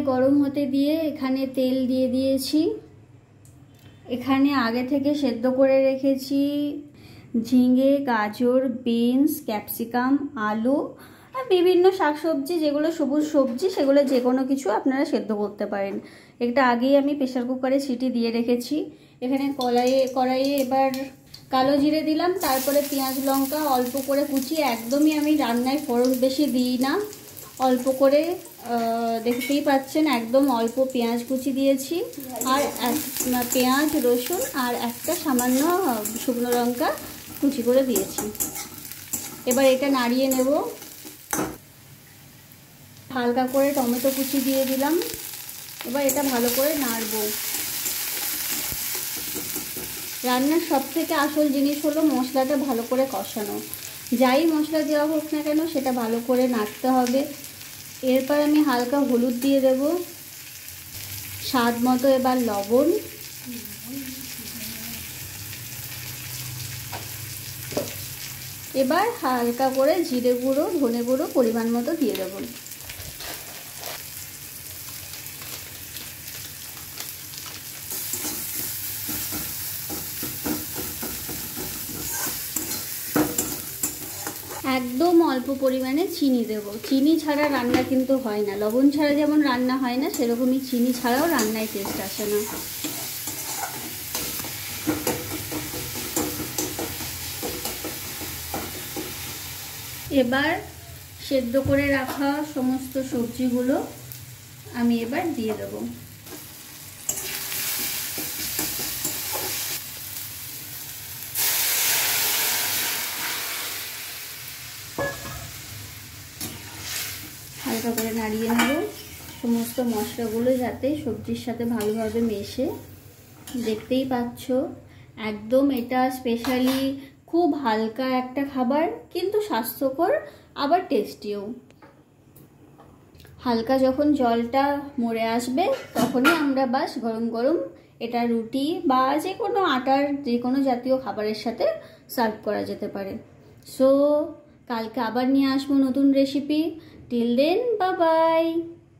গরম হতে দিয়ে এখানে তেল দিয়ে দিয়েছি। এখানে আগে থেকে সেদ্ধ করে রেখেছি ঝিঙে, গাজর, বিনস, ক্যাপসিকাম, আলু আর বিভিন্ন শাকসবজি, যেগুলো সবুজ সবজি সেগুলো যে কোনো কিছু আপনারা সেদ্ধ করতে পারেন। এটা আগেই আমি প্রেসার কুকারে সিটি দিয়ে রেখেছি। এখানে কড়াইয়ে এবার কালো জিরে দিলাম, তারপরে পেঁয়াজ লঙ্কা অল্প করে কুচিয়ে, একদমই আমি রান্নায় ফোড়ন বেশি দিই না, অল্প করে, দেখতেই পাচ্ছেন একদম অল্প পেঁয়াজ কুচি দিয়েছি, আর পেঁয়াজ, রসুন আর একটা সামান্য শুকনো লঙ্কা কুচি করে দিয়েছি। এবার এটা নাড়িয়ে নেব। হালকা করে টমেটো কুচি দিয়ে দিলাম। এবার এটা ভালো করে নাড়বো। রান্নার সবথেকে আসল জিনিস হলো মশলাটা ভালো করে কষানো। যাই মশলা দেওয়া হোক না কেন সেটা ভালো করে নাড়তে হবে। এরপর আমি হালকা হলুদ দিয়ে দেব, স্বাদ মতো এবার লবণ, এবার হালকা করে জিরে গুঁড়ো, ধনে গুঁড়ো পরিমাণ মতো দিয়ে দেব। একদম অল্প পরিমাণে চিনি দেব। চিনি ছাড়া রান্না কিন্তু হয় না, লবণ ছাড়া যেমন রান্না হয় না সেরকমই চিনি ছাড়াও রান্নায় টেস্ট আসে না। এবার সেদ্ধ করে রাখা সমস্ত সবজিগুলো আমি এবার দিয়ে দেব। হালকা করে নাড়িয়ে নেব সমস্ত মশলাগুলো যাতে সবজির সাথে ভালোভাবে মেশে। দেখতেই পাচ্ছ একদম এটা স্পেশালি খুব হালকা একটা খাবার, কিন্তু স্বাস্থ্যকর আবার টেস্টিও। হালকা যখন জলটা মরে আসবে তখনই আমরা বাস গরম গরম এটা রুটি বা যে কোনো আটার যে কোনো জাতীয় খাবারের সাথে সার্ভ করা যেতে পারে। সো কালকে আবার নিয়ে আসবো নতুন recipe. Till then, bye by.